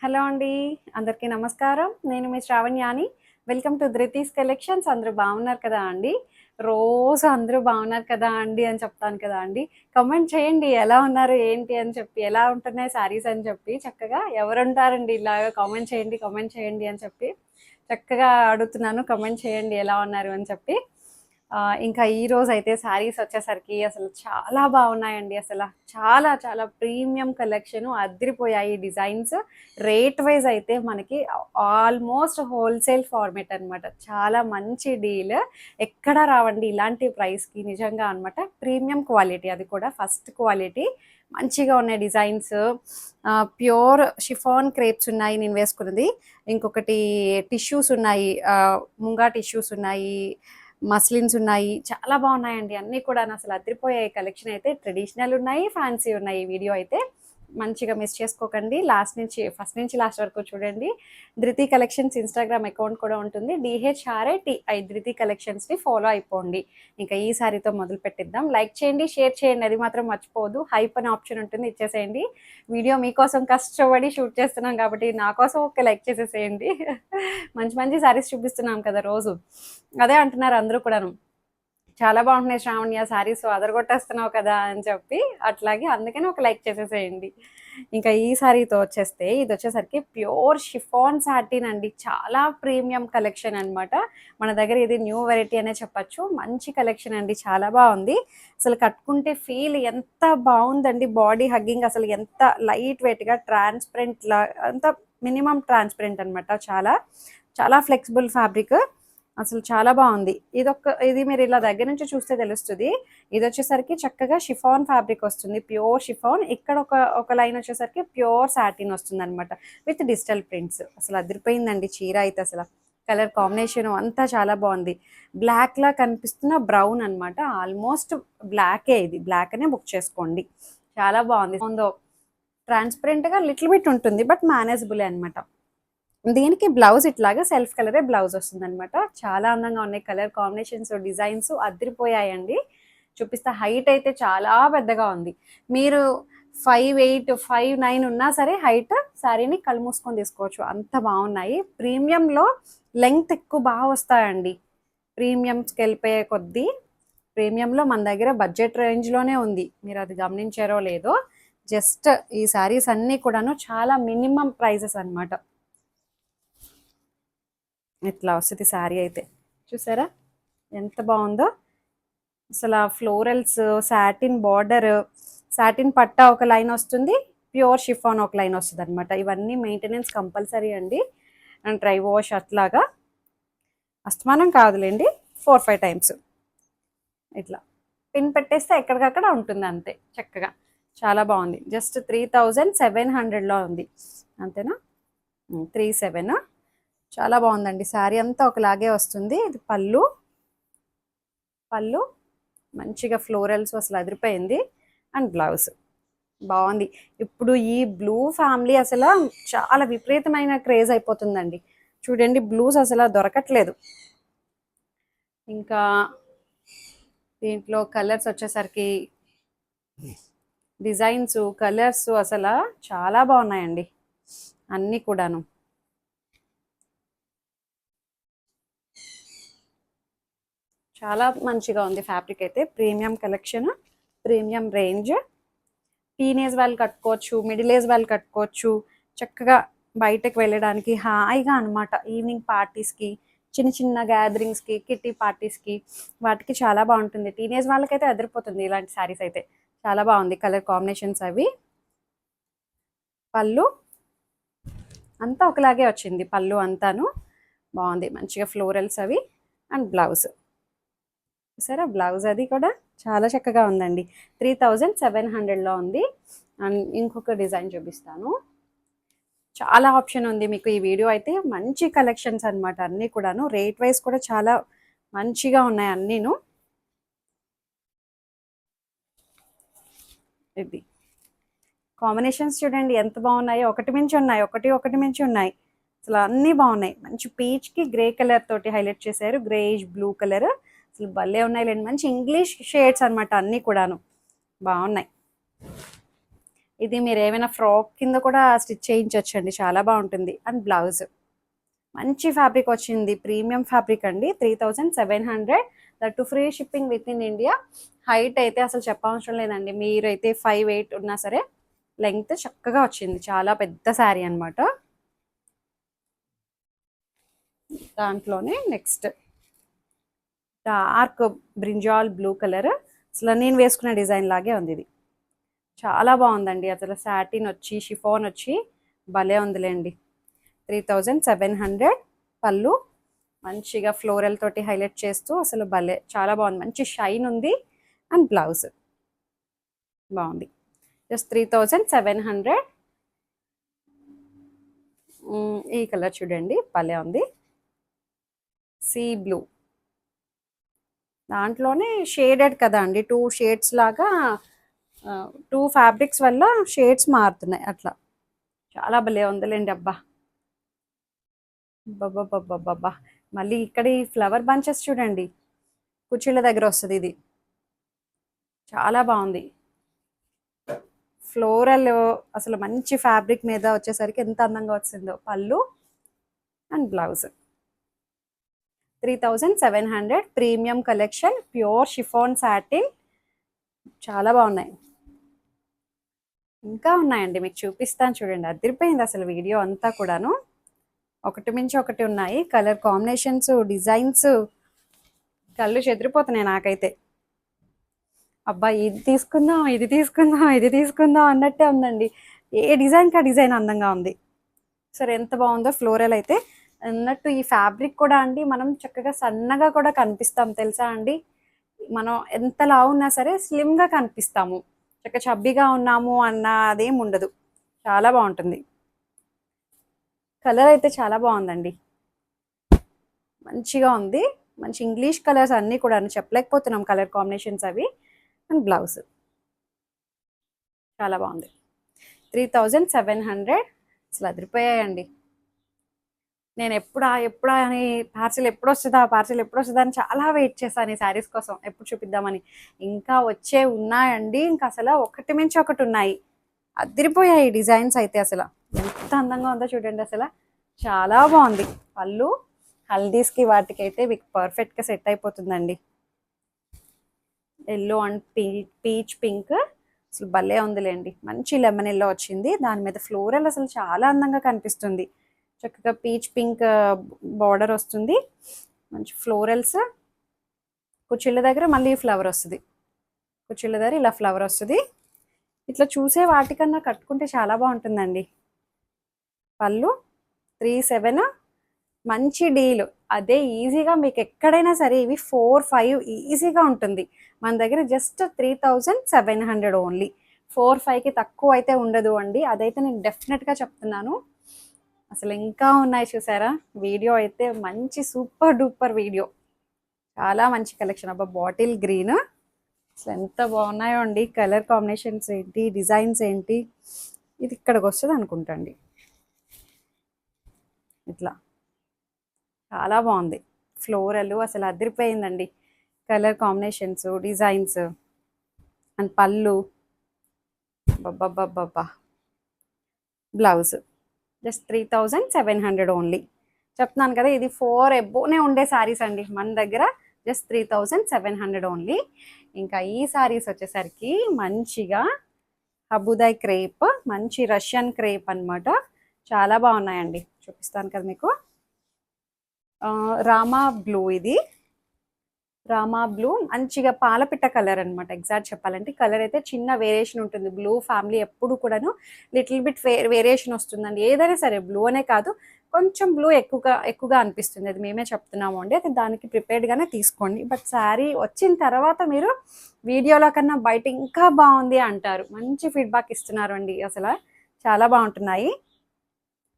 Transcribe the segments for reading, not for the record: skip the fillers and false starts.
Hello అండి. అందరికీ నమస్కారం. నేను మీ శ్రావణ్యాని. Welcome to Dhruti's collections. అందరూ బాగున్నారు కదా అండి? రోజు అందరూ బాగున్నారు కదా అండి అని చెప్తాను కదా అండి. కామెంట్ చేయండి ఎలా ఉన్నారు, ఏంటి అని చెప్పి, ఎలా ఉంటున్నాయి శారీస్ అని చెప్పి. చక్కగా ఎవరుంటారండి ఇలాగా కామెంట్ చేయండి, కామెంట్ చేయండి అని చెప్పి చక్కగా అడుగుతున్నాను. కామెంట్ చేయండి ఎలా ఉన్నారు అని చెప్పి. ఇంకా ఈరోజు అయితే శారీస్ వచ్చేసరికి అసలు చాలా బాగున్నాయండి. అసలు చాలా చాలా ప్రీమియం కలెక్షన్ అదిరిపోయాయి డిజైన్స్. రేట్ వైజ్ అయితే మనకి ఆల్మోస్ట్ హోల్సేల్ ఫార్మేట్ అనమాట. చాలా మంచి డీల్. ఎక్కడ రావండి ఇలాంటి ప్రైస్కి నిజంగా అనమాట. ప్రీమియం క్వాలిటీ, అది కూడా ఫస్ట్ క్వాలిటీ. మంచిగా ఉన్నాయి డిజైన్స్. ప్యూర్ షిఫాన్ క్రేప్స్ ఉన్నాయి నేను వేసుకున్నది. ఇంకొకటి టిష్యూస్ ఉన్నాయి, ముంగా టిష్యూస్ ఉన్నాయి, మస్లిన్స్ ఉన్నాయి. చాలా బాగున్నాయండి అన్నీ కూడా. అసలు అదిరిపోయాయి కలెక్షన్ అయితే. ట్రెడిషనల్ ఉన్నాయి, ఫ్యాన్సీ ఉన్నాయి. ఈ వీడియో అయితే మంచిగా మిస్ చేసుకోకండి. ఫస్ట్ నుంచి లాస్ట్ వరకు చూడండి. ధృతి కలెక్షన్స్ ఇన్స్టాగ్రామ్ అకౌంట్ కూడా ఉంటుంది. DHRATI ధృతి కలెక్షన్స్ని ఫాలో అయిపోండి. ఇంకా ఈ సారీతో మొదలు పెట్టిద్దాం. లైక్ చేయండి, షేర్ చేయండి, అది మాత్రం మర్చిపోవద్దు. హైప్ అనే ఆప్షన్ ఉంటుంది, ఇచ్చేసేయండి. వీడియో మీకోసం కష్టపడి షూట్ చేస్తున్నాం కాబట్టి నా కోసం ఒక లైక్ చేసేసేయండి. మంచి మంచి సారీస్ చూపిస్తున్నాం కదా రోజు. అదే అంటున్నారు అందరూ కూడాను, చాలా బాగుంటున్నాయి శ్రావణ్య శారీస్, అదరగొట్టేస్తున్నావు కదా అని చెప్పి. అట్లాగే అందుకని ఒక లైక్ చేసేసేయండి. ఇంకా ఈ శారీతో వచ్చేస్తే ఇది వచ్చేసరికి ప్యూర్ షిఫాన్ సాటిన్ అండి. చాలా ప్రీమియం కలెక్షన్ అనమాట. మన దగ్గర ఇది న్యూ వెరైటీ అనే చెప్పచ్చు. మంచి కలెక్షన్ అండి, చాలా బాగుంది. అసలు కట్టుకుంటే ఫీల్ ఎంత బాగుందండి. బాడీ హగ్గింగ్ అసలు ఎంత లైట్ వెయిట్గా, ట్రాన్స్పరెంట్ అంత మినిమం ట్రాన్స్పరెంట్ అనమాట. చాలా చాలా ఫ్లెక్సిబుల్ ఫ్యాబ్రిక్. అసలు చాలా బాగుంది. ఇది మీరు ఇలా దగ్గర నుంచి చూస్తే తెలుస్తుంది. ఇది వచ్చేసరికి చక్కగా షిఫాన్ ఫ్యాబ్రిక్ వస్తుంది, ప్యూర్ షిఫాన్. ఇక్కడ ఒక లైన్ వచ్చేసరికి ప్యూర్ సాటిన్ వస్తుంది అనమాట, విత్ డిజిటల్ ప్రింట్స్. అసలు అదిరిపోయిందండి చీర అయితే. అసలు కలర్ కాంబినేషన్ అంతా చాలా బాగుంది. బ్లాక్ లా కనిపిస్తున్న బ్రౌన్ అనమాట. ఆల్మోస్ట్ బ్లాకే, ఇది బ్లాక్ అనే బుక్ చేసుకోండి. చాలా బాగుంది. ట్రాన్స్పరెంట్ గా లిటిల్ బిట్ ఉంటుంది, బట్ మేనేజబుల్ అనమాట. దీనికి బ్లౌజ్ ఇట్లాగా సెల్ఫ్ కలరే బ్లౌజ్ వస్తుంది అనమాట. చాలా అందంగా ఉన్నాయి కలర్ కాంబినేషన్స్, డిజైన్స్ అదిరిపోయాయండి. చూపిస్తే హైట్ అయితే చాలా పెద్దగా ఉంది. మీరు 5'8", 5'9" ఉన్నా సరే హైట్ శారీని కళ్ళు మూసుకొని తీసుకోవచ్చు, అంత బాగున్నాయి. ప్రీమియంలో లెంగ్త్ ఎక్కువ బాగా వస్తాయండి. ప్రీమియంస్కి వెళ్ళిపోయే కొద్దీ ప్రీమియంలో మన దగ్గర బడ్జెట్ రేంజ్లోనే ఉంది. మీరు అది గమనించారో లేదో. జస్ట్ ఈ శారీస్ అన్నీ కూడాను చాలా మినిమం ప్రైజెస్ అనమాట. ఇట్లా వస్తుంది శారీ అయితే. చూసారా ఎంత బాగుందో. అసలు ఫ్లోరల్స్, సాటిన్ బార్డర్, సాటిన్ పట్టా ఒక లైన్ వస్తుంది, ప్యూర్ షిఫాన్ ఒక లైన్ వస్తుంది అనమాట. ఇవన్నీ మెయింటెనెన్స్ కంపల్సరీ అండి. అండ్ డ్రై వాష్ అట్లాగా అస్తమానం కాదులేండి, 4-5 టైమ్స్ ఇట్లా పిన్ పెట్టేస్తే ఎక్కడికక్కడ ఉంటుంది అంతే. చక్కగా చాలా బాగుంది. జస్ట్ 3700లో ఉంది అంతేనా. 37. చాలా బాగుందండి. శారీ అంతా ఒకలాగే వస్తుంది. ఇది పళ్ళు మంచిగా ఫ్లోరల్స్ అసలు అదిరిపోయింది. అండ్ బ్లౌజ్ బాగుంది. ఇప్పుడు ఈ బ్లూ ఫ్యామిలీ అసలు చాలా విపరీతమైన క్రేజ్ అయిపోతుందండి. చూడండి బ్లూస్ అసలు దొరకట్లేదు. ఇంకా దీంట్లో కలర్స్ వచ్చేసరికి డిజైన్స్, కలర్స్ అసలు చాలా బాగున్నాయండి అన్నీ కూడాను. చాలా మంచిగా ఉంది ఫ్యాబ్రిక్ అయితే. Premium collection, premium range. Teenage వాళ్ళు కట్టుకోవచ్చు, మిడిల్ ఏజ్ వాళ్ళు కట్టుకోవచ్చు. చక్కగా బయటకు వెళ్ళడానికి హాయిగా అనమాట. ఈవినింగ్ పార్టీస్కి, చిన్న చిన్న గ్యాదరింగ్స్కి, కిట్టి పార్టీస్కి, వాటికి చాలా బాగుంటుంది. టీనేజ్ వాళ్ళకైతే అదిరిపోతుంది ఇలాంటి శారీస్ అయితే. చాలా బాగుంది కలర్ కాంబినేషన్స్ అవి. పళ్ళు అంతా ఒకలాగే వచ్చింది, పళ్ళు అంతాను బాగుంది. మంచిగా ఫ్లోరల్స్ అవి. అండ్ బ్లౌజ్ సరే, బ్లౌజ్ అది కూడా చాలా చక్కగా ఉందండి. 3700లో ఉంది. అండ్ ఇంకొక డిజైన్ చూపిస్తాను. చాలా ఆప్షన్ ఉంది మీకు. ఈ వీడియో అయితే మంచి కలెక్షన్స్ అనమాట అన్నీ కూడాను. రేట్ వైజ్ కూడా చాలా మంచిగా ఉన్నాయి అన్నీను. ఇది కాంబినేషన్స్ చూడండి ఎంత బాగున్నాయో. ఒకటి మించి ఉన్నాయి. అసలు అన్నీ బాగున్నాయి. మంచి పీచ్కి గ్రే కలర్ తోటి హైలైట్ చేశారు. గ్రేయిష్ బ్లూ కలర్ అసలు భలే ఉన్నాయి. మంచి ఇంగ్లీష్ షేడ్స్ అనమాట అన్నీ కూడాను బాగున్నాయి. ఇది మీరు ఏమైనా ఫ్రాక్ కింద కూడా స్టిచ్ చేయించవచ్చండి, చాలా బాగుంటుంది. అండ్ బ్లౌజ్ మంచి ఫ్యాబ్రిక్ వచ్చింది, ప్రీమియం ఫ్యాబ్రిక్ అండి. 3700, that free shipping with in India. Height అయితే అసలు చెప్పవసరం లేదండి, మీరైతే 5'8" ఉన్నా సరే లెంగ్త్ చక్కగా వచ్చింది, చాలా పెద్ద శారీ అనమాట. దాంట్లోనే next dark brinjal blue colour, అసలు నేను వేసుకున్న డిజైన్ లాగే ఉంది ఇది. చాలా బాగుందండి, అసలు సాటిన్ వచ్చి షిఫాన్ వచ్చి భలే ఉందిలేండి. 3700 పళ్ళు మంచిగా ఫ్లోరల్ తోటి హైలైట్ చేస్తూ అసలు భలే చాలా బాగుంది, మంచి షైన్ ఉంది. అండ్ బ్లౌజ్ బాగుంది, జస్ట్ 3700. ఈ కలర్ చూడండి భలే ఉంది, సీ బ్లూ. దాంట్లోనే షేడెడ్ కదా అండి, 2 షేడ్స్ లాగా, 2 ఫ్యాబ్రిక్స్ వల్ల షేడ్స్ మారుతున్నాయి అట్లా. చాలా భలే ఉందిలేండి. అబ్బా బాబా, మళ్ళీ ఇక్కడ ఈ ఫ్లవర్ బంచెస్ చూడండి, కుర్చీల దగ్గర వస్తుంది ఇది, చాలా బాగుంది. ఫ్లోరల్ అసలు మంచి ఫ్యాబ్రిక్ మీద వచ్చేసరికి ఎంత అందంగా వచ్చిందో. పళ్ళు and blouse 3700 premium collection, pure chiffon satin, చాలా బాగున్నాయి. ఇంకా ఉన్నాయండి, మీకు చూపిస్తాను చూడండి. అదిరిపోయింది అసలు వీడియో అంతా కూడాను, ఒకటి మించి ఒకటి ఉన్నాయి. కలర్ కాంబినేషన్స్, డిజైన్స్ కళ్ళు చెదిరిపోతున్నాయి నాకైతే. అబ్బా ఇది తీసుకుందాం, ఇది తీసుకుందాం, ఇది తీసుకుందాం అన్నట్టే ఉందండి. ఏ డిజైన్కి ఆ డిజైన్ అందంగా ఉంది. సరే ఎంత బాగుందో ఫ్లోరల్ అయితే. అన్నట్టు ఈ ఫ్యాబ్రిక్ కూడా అండి, మనం చక్కగా సన్నగా కూడా కనిపిస్తాం తెలుసా అండి. మనం ఎంత లావు ఉన్నా సరే స్లిమ్గా కనిపిస్తాము, చక్కగా చబ్బీగా ఉన్నాము అన్న అదేం ఉండదు. చాలా బాగుంటుంది. కలర్ అయితే చాలా బాగుందండి, మంచిగా ఉంది. మంచి ఇంగ్లీష్ కలర్స్ అన్నీ కూడా చెప్పలేకపోతున్నాం కలర్ కాంబినేషన్స్ అవి. అండ్ బ్లౌజ్ చాలా బాగుంది. 3700 అసలు అదిరిపోయాయండి. నేను ఎప్పుడా అని, పార్సిల్ ఎప్పుడు వస్తుందా, పార్సిల్ ఎప్పుడు వస్తుందా అని చాలా వెయిట్ చేశాను ఈ శారీస్ కోసం, ఎప్పుడు చూపిద్దామని. ఇంకా వచ్చే ఉన్నాయండి, ఇంకా అసలు ఒకటి మించి ఒకటి ఉన్నాయి. అదిరిపోయాయి డిజైన్స్ అయితే, అసలు ఎంత అందంగా ఉందో చూడండి. అసలు చాలా బాగుంది. పళ్ళు హల్దీస్కి వాటికి అయితే మీకు పర్ఫెక్ట్గా సెట్ అయిపోతుందండి. ఎల్లో అండ్ పీచ్ పింక్ అసలు భలే ఉందిలేండి, మంచి లెమన్ ఎల్లో వచ్చింది. దాని మీద ఫ్లోరల్ అసలు చాలా అందంగా కనిపిస్తుంది. చక్కగా పీచ్ పింక్ బార్డర్ వస్తుంది, మంచి ఫ్లోరల్స్. కుచ్చిళ్ళ దగ్గర మళ్ళీ ఫ్లవర్ వస్తుంది, కుచ్చిళ్ళ దగ్గర ఇలా ఫ్లవర్ వస్తుంది. ఇట్లా చూసే వాటికన్నా కట్టుకుంటే చాలా బాగుంటుందండి. పళ్ళు 37, మంచి డీల్. అదే ఈజీగా మీకు ఎక్కడైనా సరే ఇవి 4-5 ఈజీగా ఉంటుంది. మన దగ్గర జస్ట్ 3700 ఓన్లీ. 4-5కి తక్కువ అయితే ఉండదు అండి, అదైతే నేను డెఫినెట్గా చెప్తున్నాను. అసలు ఇంకా ఉన్నాయి చూసారా. వీడియో అయితే మంచి సూపర్ డూపర్ వీడియో, చాలా మంచి కలెక్షన్. అబ్బా బాటిల్ గ్రీన్ అసలు ఎంత బాగున్నాయో అండి. కలర్ కాంబినేషన్స్ ఏంటి, డిజైన్స్ ఏంటి. ఇది ఇక్కడికి వస్తుంది అనుకుంటా అండి, ఇట్లా చాలా బాగుంది. ఫ్లోరల్ అసలు అదిరిపోయిందండి. కలర్ కాంబినేషన్స్, డిజైన్స్ అండ్ పళ్ళు. బాబా బ్లౌజ్ జస్ట్ 3700 ఓన్లీ. చెప్తున్నాను కదా, ఇది 4 ఎబోనే ఉండే శారీస్ అండి మన దగ్గర. Just 3700 only. ఇంకా ఈ శారీస్ వచ్చేసరికి మంచిగా అబుదాయ్ క్రేప్, మంచి రష్యన్ క్రేప్ అనమాట. చాలా బాగున్నాయండి, చూపిస్తాను కదా మీకు. రామా బ్లూ, ఇది రామా బ్లూ మంచిగా పాలపిట్ట కలర్ అనమాట. ఎగ్జాక్ట్ చెప్పాలంటే కలర్ అయితే చిన్న వేరియేషన్ ఉంటుంది. బ్లూ ఫ్యామిలీ ఎప్పుడు కూడాను లిటిల్ బిట్ వేరియేషన్ వస్తుందండి. ఏదైనా సరే బ్లూ అనే కాదు, కొంచెం బ్లూ ఎక్కువగా అనిపిస్తుంది. అది మేమే చెప్తున్నాము అండి, అది దానికి ప్రిపేర్డ్గానే తీసుకోండి. బట్ శారీ వచ్చిన తర్వాత మీరు వీడియోలో కన్నా బయట ఇంకా బాగుంది అంటారు. మంచి ఫీడ్బ్యాక్ ఇస్తున్నారు అండి, అసలు చాలా బాగుంటున్నాయి.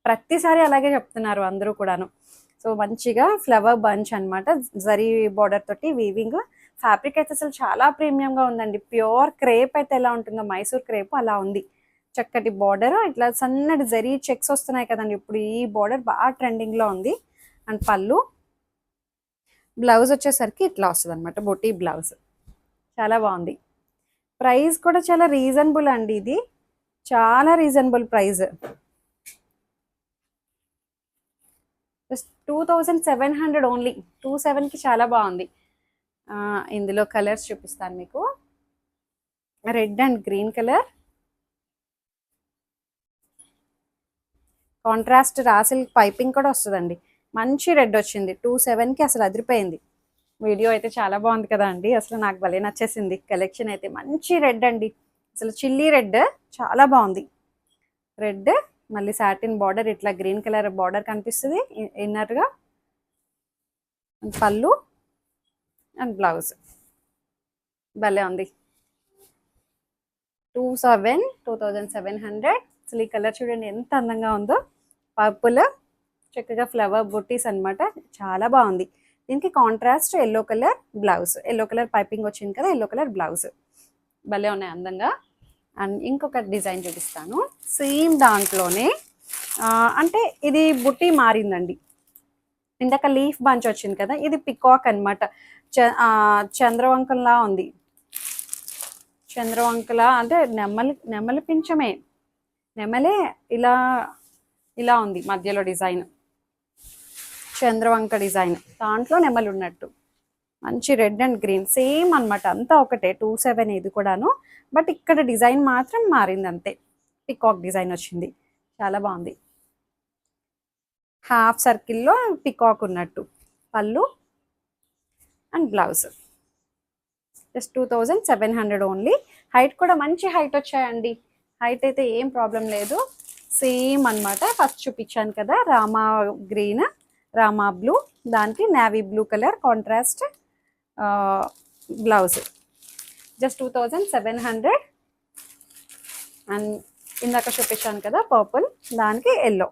ప్రతిసారి అలాగే చెప్తున్నారు అందరూ కూడాను. సో మంచిగా ఫ్లవర్ బంచ్ అనమాట, జరీ బార్డర్ తోటి వీవింగ్. ఫ్యాబ్రిక్ అయితే అసలు చాలా ప్రీమియంగా ఉందండి. ప్యూర్ క్రేప్ అయితే ఎలా ఉంటుందో, మైసూర్ క్రేప్ అలా ఉంది. చక్కటి బార్డర్, ఇట్లా సన్నటి జరీ చెక్స్ వస్తున్నాయి కదండి, ఇప్పుడు ఈ బార్డర్ బాగా ట్రెండింగ్లో ఉంది. అండ్ పళ్ళు, బ్లౌజ్ వచ్చేసరికి ఇట్లా వస్తుంది అనమాట, బొటీ బ్లౌజ్. చాలా బాగుంది. ప్రైస్ కూడా చాలా రీజనబుల్ అండి. ఇది చాలా రీజనబుల్ ప్రైస్. Just 2700 only. 27కి చాలా బాగుంది. ఇందులో కలర్స్ చూపిస్తాను మీకు. Red and green colour, contrast రాసిల్ పైపింగ్ కూడా వస్తుందండి. మంచి రెడ్ వచ్చింది. 27కి అసలు అదిరిపోయింది. వీడియో అయితే చాలా బాగుంది కదా అండి. అసలు నాకు భలే నచ్చేసింది కలెక్షన్ అయితే. మంచి రెడ్ అండి, అసలు చిల్లీ రెడ్ చాలా బాగుంది. రెడ్ మళ్ళీ సాటిన్ బార్డర్, ఇట్లా గ్రీన్ కలర్ బార్డర్ కనిపిస్తుంది ఇన్నర్గా. పళ్ళు అండ్ బ్లౌజ్ భలే ఉంది. 2700. అసలు ఈ కలర్ చూడండి ఎంత అందంగా ఉందో. పర్పుల్, చక్కగా ఫ్లవర్ బుట్టీస్ అనమాట, చాలా బాగుంది. దీనికి contrast yellow colour blouse, yellow colour piping వచ్చింది కదా, ఎల్లో కలర్ బ్లౌజ్ భలే ఉన్నాయి అందంగా. అండ్ ఇంకొక డిజైన్ చూపిస్తాను సేమ్ దాంట్లోనే. అంటే ఇది బుట్టి మారిందండి. ఇందాక లీఫ్ బంచ్ వచ్చింది కదా, ఇది పికాక్ అనమాట. చంద్రవంకలా ఉంది. చంద్రవంకల అంటే నెమలి పింఛమే, నెమలే ఇలా ఇలా ఉంది మధ్యలో డిజైన్. చంద్రవంక డిజైన్, దాంట్లో నెమలు ఉన్నట్టు. మంచి రెడ్ అండ్ గ్రీన్ సేమ్ అనమాట, అంతా ఒకటే. 27 ఇది కూడాను, బట్ ఇక్కడ డిజైన్ మాత్రం మారింది అంతే. పికాక్ డిజైన్ వచ్చింది, చాలా బాగుంది. హాఫ్ సర్కిల్లో పికాక్ ఉన్నట్టు. పళ్ళు and blouse. Just 2700 only. Height కూడా మంచి హైట్ వచ్చాయండి. హైట్ అయితే ఏం ప్రాబ్లం లేదు. సేమ్ అనమాట, ఫస్ట్ చూపించాను కదా రామా గ్రీన్, రామా బ్లూ, దానికి navy blue colour contrast blouse. Just 2700. And ఇందాక చూపించాను కదా పర్పుల్, దానికి ఎల్లో.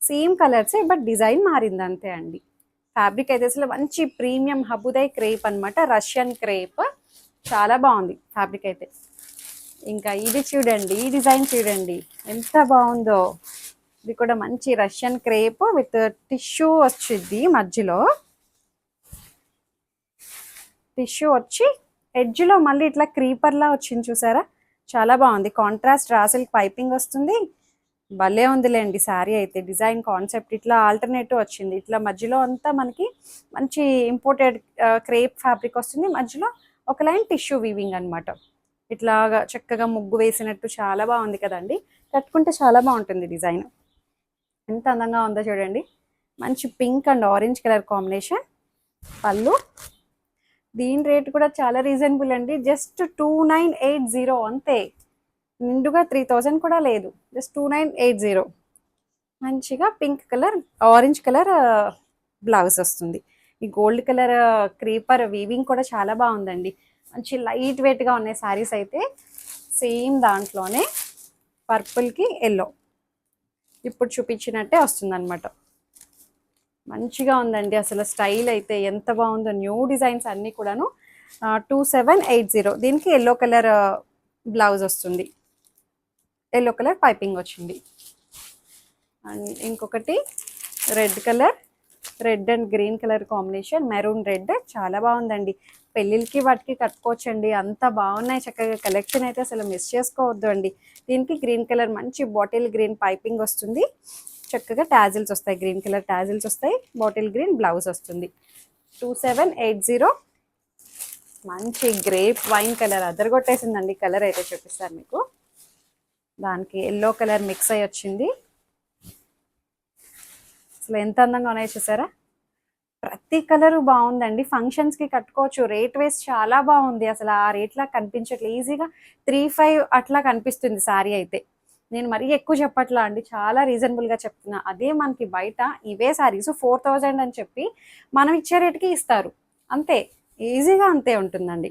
సేమ్ కలర్సే బట్ డిజైన్ మారింది అంతే అండి. ఫ్యాబ్రిక్ అయితే అసలు మంచి ప్రీమియం హబుదై క్రేప్ అనమాట, రష్యన్ క్రేప్. చాలా బాగుంది ఫ్యాబ్రిక్ అయితే. ఇంకా ఇది చూడండి, ఈ డిజైన్ చూడండి ఎంత బాగుందో. ఇది కూడా మంచి రష్యన్ క్రేప్ విత్ టిష్యూ వచ్చింది మధ్యలో. టిష్యూ వచ్చి ఎడ్జ్లో మళ్ళీ ఇట్లా క్రీపర్లా వచ్చింది చూసారా, చాలా బాగుంది. కాంట్రాస్ట్ రాసిల్ పైపింగ్ వస్తుంది. భలే ఉందిలేండి శారీ అయితే. డిజైన్ కాన్సెప్ట్ ఇట్లా ఆల్టర్నేటివ్ వచ్చింది. ఇట్లా మధ్యలో అంతా మనకి మంచి ఇంపోర్టెడ్ క్రేప్ ఫ్యాబ్రిక్ వస్తుంది, మధ్యలో ఒక లైన్ టిష్యూ వీవింగ్ అనమాట. ఇట్లాగా చక్కగా ముగ్గు వేసినట్టు చాలా బాగుంది కదండి. కట్టుకుంటే చాలా బాగుంటుంది డిజైన్. ఎంత అందంగా ఉందో చూడండి. మంచి pink and orange colour combination. పళ్ళు. దీని రేట్ కూడా చాలా రీజనబుల్ అండి, జస్ట్ 2980 అంతే. నిండుగా 3000 కూడా లేదు, జస్ట్ 2980. మంచిగా pink colour orange colour blouse వస్తుంది. ఈ గోల్డ్ కలర్ క్రీపర్ వీవింగ్ కూడా చాలా బాగుందండి. మంచి లైట్ వెయిట్గా ఉన్నాయి శారీస్ అయితే. సేమ్ దాంట్లోనే పర్పుల్కి ఎల్లో ఇప్పుడు చూపించినట్టే వస్తుంది అనమాట. మంచిగా ఉందండి అసలు. స్టైల్ అయితే ఎంత బాగుందో. న్యూ డిజైన్స్ అన్నీ కూడాను. 2780. దీనికి ఎల్లో కలర్ బ్లౌజ్ వస్తుంది, ఎల్లో కలర్ పైపింగ్ వచ్చింది. అండ్ ఇంకొకటి red colour, red and green colour combination, maroon red, చాలా బాగుందండి. పెళ్ళిళ్ళకి వాటికి కట్టుకోవచ్చండి, అంత బాగున్నాయి చక్కగా. కలెక్షన్ అయితే అసలు మిస్ చేసుకోవద్దు అండి. దీనికి గ్రీన్ కలర్ మంచి బాటిల్ గ్రీన్ పైపింగ్ వస్తుంది. చక్కగా టాజిల్స్ వస్తాయి, గ్రీన్ కలర్ టాజిల్స్ వస్తాయి. బాటిల్ గ్రీన్ బ్లౌజ్ వస్తుంది. 2780. మంచి గ్రేప్ వైన్ కలర్ అదరగొట్టేసిందండి. కలర్ అయితే చూపిస్తాను మీకు. దానికి ఎల్లో కలర్ మిక్స్ అయ్యి వచ్చింది. అసలు ఎంత అందంగా ఉన్నాయో చూసారా. ప్రతి కలరు బాగుందండి. ఫంక్షన్స్కి కట్టుకోవచ్చు. రేట్ వేస్ చాలా బాగుంది. అసలు ఆ రేట్లా కనిపించట్లేదు. ఈజీగా 35 అట్లా కనిపిస్తుంది శారీ అయితే. నేను మరీ ఎక్కువ చెప్పట్లా అండి, చాలా రీజనబుల్గా చెప్తున్నా. అదే మనకి బయట ఇవే శారీస్ 4000 అని చెప్పి మనం ఇచ్చే రేట్కి ఇస్తారు అంతే. ఈజీగా అంతే ఉంటుందండి.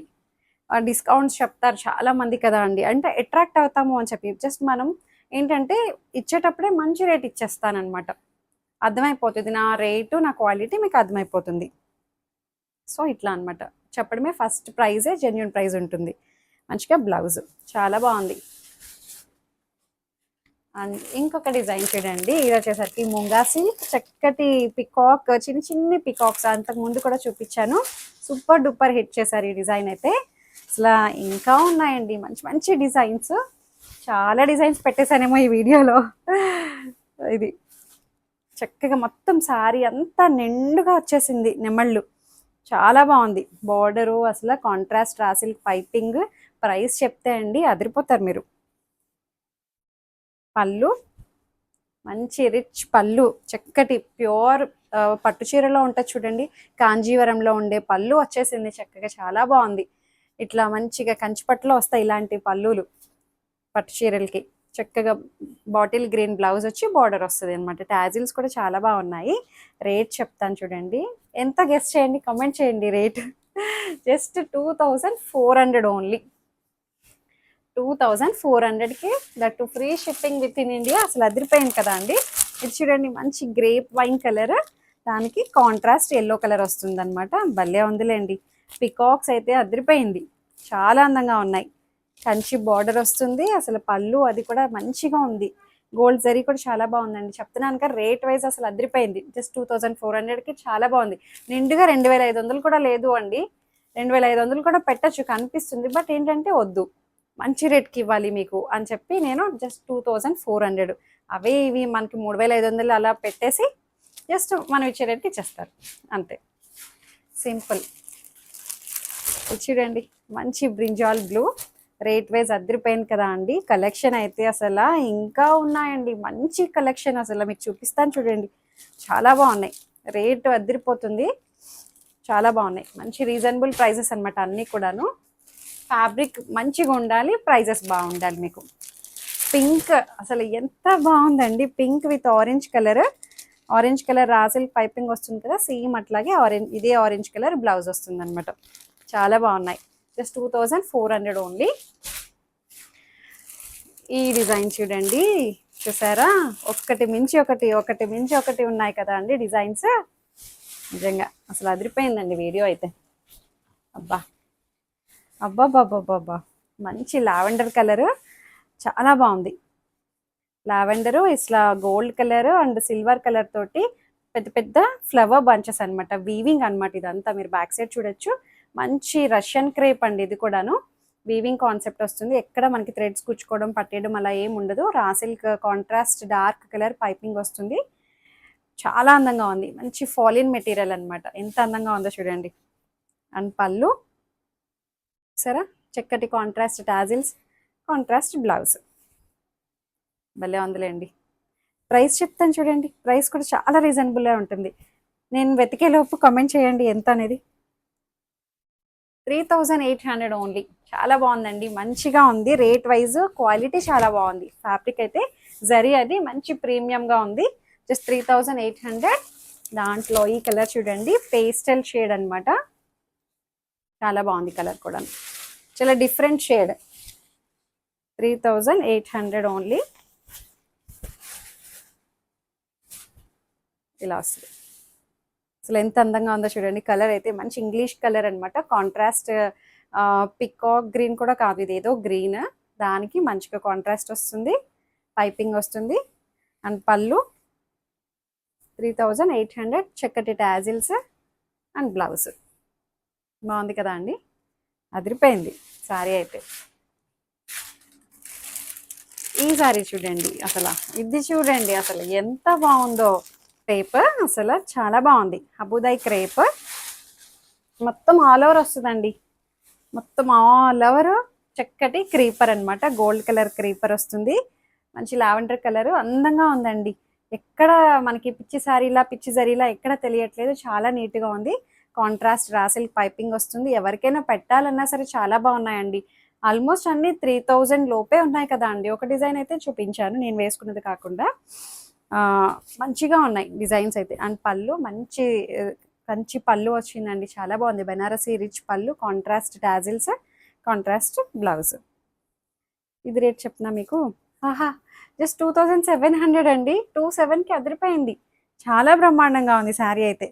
డిస్కౌంట్స్ చెప్తారు చాలా మంది కదా అండి, అంటే అట్రాక్ట్ అవుతాము అని చెప్పి. జస్ట్ మనం ఏంటంటే ఇచ్చేటప్పుడే మంచి రేట్ ఇచ్చేస్తానమాట. అర్థమైపోతుంది నా రేటు, నా క్వాలిటీ మీకు అర్థమైపోతుంది. సో ఇట్లా అనమాట చెప్పడమే. ఫస్ట్ ప్రైజే జెన్యున్ ప్రైజ్ ఉంటుంది. మంచిగా బ్లౌజ్ చాలా బాగుంది. అండ్ ఇంకొక డిజైన్ చూడండి. ఇది వచ్చేసరికి ముంగా సిల్క్, చక్కటి పికాక్, చిన్న చిన్ని పికాక్స్ అంతకు ముందు కూడా చూపించాను. సూపర్ డూపర్ హిట్ చేశారు ఈ డిజైన్ అయితే. అసలు ఇంకా ఉన్నాయండి మంచి మంచి డిజైన్స్. చాలా డిజైన్స్ పెట్టేశానేమో ఈ వీడియోలో. ఇది చక్కగా మొత్తం సారీ అంతా నిండుగా వచ్చేసింది నెమళ్ళు. చాలా బాగుంది బార్డరు, అసలు contrast raw silk piping. Price చెప్తే అండి అదిరిపోతారు మీరు. పళ్ళు మంచి రిచ్ పళ్ళు, చక్కటి ప్యూర్ పట్టు చీరలో ఉంటుంది చూడండి, కాంజీవరంలో ఉండే పళ్ళు వచ్చేసింది చక్కగా. చాలా బాగుంది. ఇట్లా మంచిగా కంచిపట్టులో వస్తాయి ఇలాంటి పళ్ళులు పట్టు చీరలకి. చక్కగా బాటిల్ గ్రీన్ బ్లౌజ్ వచ్చి బార్డర్ వస్తుంది అనమాట. టాజిల్స్ కూడా చాలా బాగున్నాయి. రేట్ చెప్తాను చూడండి. ఎంత గెస్ట్ చేయండి, కమెంట్ చేయండి రేట్. Just 2400 only. 2400కి that free shipping with in India. అసలు అదిరిపోయింది కదా అండి. ఇది చూడండి మంచి గ్రేప్ వైన్ కలర్, దానికి కాంట్రాస్ట్ ఎల్లో కలర్ వస్తుంది అనమాట. భలే ఉందిలేండి. పికాక్స్ అయితే అదిరిపోయింది, చాలా అందంగా ఉన్నాయి. కంచి బార్డర్ వస్తుంది, అసలు పళ్ళు అది కూడా మంచిగా ఉంది. గోల్డ్ జరీ కూడా చాలా బాగుందండి. చెప్తున్నాను కదా రేట్ వైజ్ అసలు అదిరిపోయింది. జస్ట్ 2400కి చాలా బాగుంది. నిండుగా 2500 కూడా లేదు అండి. 2500 కూడా పెట్టచ్చు కనిపిస్తుంది, బట్ ఏంటంటే వద్దు, మంచి రేట్కి ఇవ్వాలి మీకు అని చెప్పి నేను జస్ట్ 2400. అవే ఇవి మనకి 3500 అలా పెట్టేసి జస్ట్ మనం ఇచ్చే రేట్కి ఇచ్చేస్తారు అంతే, సింపుల్. చూడండి మంచి బ్రింజాల్ బ్లూ, రేట్ వైజ్ అదిరిపోయింది కదా అండి. కలెక్షన్ అయితే అసలు ఇంకా ఉన్నాయండి, మంచి కలెక్షన్. అసలు మీకు చూపిస్తాను చూడండి, చాలా బాగున్నాయి. రేటు అదిరిపోతుంది, చాలా బాగున్నాయి. మంచి రీజనబుల్ ప్రైజెస్ అనమాట అన్నీ కూడాను. ఫ్యాబ్రిక్ మంచిగా ఉండాలి, ప్రైజెస్ బాగుండాలి మీకు. పింక్ అసలు ఎంత బాగుందండి, pink with orange colour. Orange colour రాసిల్ పైపింగ్ వస్తుంది కదా, సేమ్ అట్లాగే ఆరెంజ్, ఇదే ఆరెంజ్ కలర్ బ్లౌజ్ వస్తుంది అనమాట. చాలా బాగున్నాయి. Just 2400 only. ఈ డిజైన్ చూడండి, చూసారా, ఒకటి మించి ఒకటి, ఒకటి మించి ఒకటి ఉన్నాయి కదా అండి డిజైన్స్. నిజంగా అసలు అదిరిపోయిందండి వీడియో అయితే. అబ్బా అబ్బాబ్బాబ్బాబ్బా, మంచి లావెండర్ కలర్, చాలా బాగుంది. లావెండరు ఇట్లా gold colour and silver colour తోటి పెద్ద పెద్ద ఫ్లవర్ బంచెస్ అనమాట. వీవింగ్ అనమాట ఇదంతా. మీరు బ్యాక్ సైడ్ చూడొచ్చు. మంచి రష్యన్ క్రేప్ అండి ఇది కూడాను. వీవింగ్ కాన్సెప్ట్ వస్తుంది, ఎక్కడ మనకి థ్రెడ్స్ కుచ్చుకోవడం పట్టేయడం అలా ఏం ఉండదు. Raw silk contrast dark colour piping వస్తుంది. చాలా అందంగా ఉంది. మంచి ఫాలిన్ మెటీరియల్ అనమాట. ఎంత అందంగా ఉందో చూడండి. అండ్ పళ్ళు సరే, చక్కటి కాంట్రాస్ట్ టాజిల్స్, కాంట్రాస్ట్ బ్లౌజ్. భలే ఉందిలేండి. ప్రైస్ చెప్తాను చూడండి, ప్రైస్ కూడా చాలా రీజనబుల్గా ఉంటుంది. నేను వెతికేలోపు కమెంట్ చేయండి ఎంత అనేది. 3800 ఓన్లీ. చాలా బాగుందండి, మంచిగా ఉంది. రేట్ వైజ్ క్వాలిటీ చాలా బాగుంది. ఫ్యాబ్రిక్ అయితే జరీ అది మంచి ప్రీమియంగా ఉంది. జస్ట్ 3800. దాంట్లో ఈ కలర్ చూడండి, పేస్టల్ షేడ్ అనమాట. చాలా బాగుంది కలర్ కూడా, చాలా డిఫరెంట్ షేడ్. 3800 ఓన్లీ. ఇలా వస్తుంది. అసలు ఎంత అందంగా ఉందో చూడండి. కలర్ అయితే మంచి ఇంగ్లీష్ కలర్ అనమాట. కాంట్రాస్ట్ పికాక్ గ్రీన్ కూడా కాదు, ఇది ఏదో గ్రీన్, దానికి మంచిగా కాంట్రాస్ట్ వస్తుంది, పైపింగ్ వస్తుంది. అండ్ పళ్ళు 3800. చక్కటి టాజిల్స్ అండ్ బ్లౌజ్. బాగుంది కదా అండి, అదిరిపోయింది శారీ అయితే. ఈ శారీ చూడండి, అసలు ఇది చూడండి, అసలు ఎంత బాగుందో. క్రేప్ అసలు చాలా బాగుంది. హబుదాయ్ క్రేప్ మొత్తం ఆల్ ఓవర్ వస్తుందండి. మొత్తం ఆల్ ఓవర్ చక్కటి క్రీపర్ అనమాట. గోల్డ్ కలర్ క్రీపర్ వస్తుంది. మంచి లావెండర్ కలర్, అందంగా ఉందండి. ఎక్కడ మనకి పిచ్చి శారీలా పిచ్చి జరీలా ఎక్కడ తెలియట్లేదు, చాలా నీట్గా ఉంది. కాంట్రాస్ట్ రాసిల్ పైపింగ్ వస్తుంది. ఎవరికైనా పెట్టాలన్నా సరే చాలా బాగున్నాయండి. ఆల్మోస్ట్ అన్ని 3000 లోపే ఉన్నాయి కదా అండి. ఒక డిజైన్ అయితే చూపించాను నేను వేసుకున్నది కాకుండా. మంచిగా ఉన్నాయి డిజైన్స్ అయితే. అండ్ పళ్ళు మంచి కంచి పళ్ళు వచ్చిందండి, చాలా బాగుంది. బెనారసీ రిచ్ పళ్ళు, కాంట్రాస్ట్ టాజిల్స్, కాంట్రాస్ట్ బ్లౌజ్. ఇది రేట్ చెప్తున్నా మీకు. ఆహా, జస్ట్ 2700 అండి. 27కి అదిరిపోయింది. చాలా బ్రహ్మాండంగా ఉంది శారీ అయితే.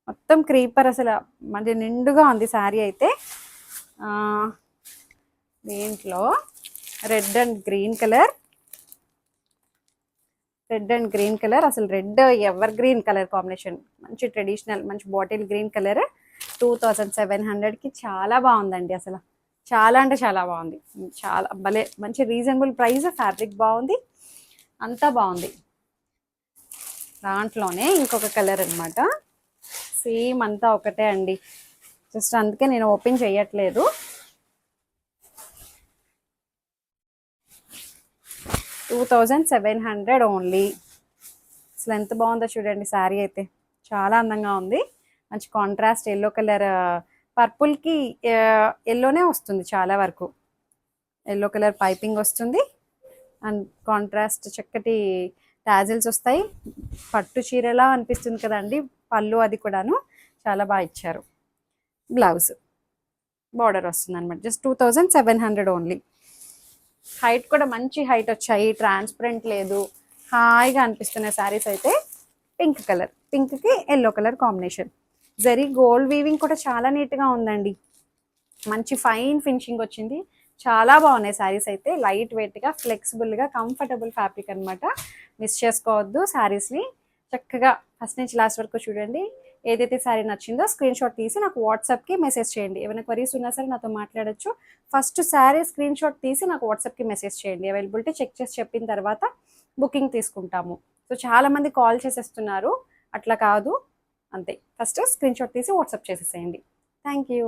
మొత్తం క్రీపర్, అసలు మంచి నిండుగా ఉంది శారీ అయితే. దీంట్లో red and green colour, red and green colour, అసలు red ever green colour combination. మంచి ట్రెడిషనల్, మంచి బాటిల్ గ్రీన్ కలర్. 2700కి చాలా బాగుందండి అసలు. చాలా అంటే చాలా బాగుంది. చాలా భలే మంచి రీజనబుల్ ప్రైస్, ఫ్యాబ్రిక్ బాగుంది, అంతా బాగుంది. దాంట్లోనే ఇంకొక కలర్ అనమాట, సేమ్ అంతా ఒకటే అండి, జస్ట్ అందుకే నేను ఓపెన్ చేయట్లేదు. 2700 ఓన్లీ. అసలు ఎంత బాగుందో చూడండి శారీ అయితే, చాలా అందంగా ఉంది. మంచి కాంట్రాస్ట్ ఎల్లో కలర్, పర్పుల్కి ఎల్లోనే వస్తుంది చాలా వరకు. ఎల్లో కలర్ పైపింగ్ వస్తుంది అండ్ కాంట్రాస్ట్ చక్కటి టాజిల్స్ వస్తాయి. పట్టు చీరలా అనిపిస్తుంది కదండి, పళ్ళు అది కూడాను చాలా బాగా ఇచ్చారు. బ్లౌజ్ బార్డర్ వస్తుంది అనమాట. Just 2700 only. హైట్ కూడా మంచి హైట్ వచ్చాయి, ట్రాన్స్పరెంట్ లేదు, హాయిగా అనిపిస్తున్నాయి శారీస్ అయితే. పింక్ కలర్, పింక్కి yellow colour combination. Zari gold weaving కూడా చాలా నీట్గా ఉందండి, మంచి ఫైన్ ఫినిషింగ్ వచ్చింది. చాలా బాగున్నాయి శారీస్ అయితే, లైట్ వెయిట్గా, ఫ్లెక్సిబుల్గా, కంఫర్టబుల్ ఫ్యాబ్రిక్ అనమాట. మిస్ చేసుకోవద్దు శారీస్ని. చక్కగా ఫస్ట్ నుంచి లాస్ట్ వరకు చూడండి. ఏదైతే శారీ నచ్చిందో స్క్రీన్ షాట్ తీసి నాకు వాట్సాప్కి మెసేజ్ చేయండి. ఏమైనా క్వరీస్ ఉన్నా సరే నాతో మాట్లాడొచ్చు. ఫస్ట్ శారీ స్క్రీన్ షాట్ తీసి నాకు వాట్సాప్కి మెసేజ్ చేయండి. అవైలబిలిటీ చెక్ చేసి చెప్పిన తర్వాత బుకింగ్ తీసుకుంటాము. సో చాలామంది కాల్ చేసేస్తున్నారు, అట్లా కాదు, అంతే. ఫస్ట్ స్క్రీన్ షాట్ తీసి వాట్సాప్ చేసేసేయండి. Thank you.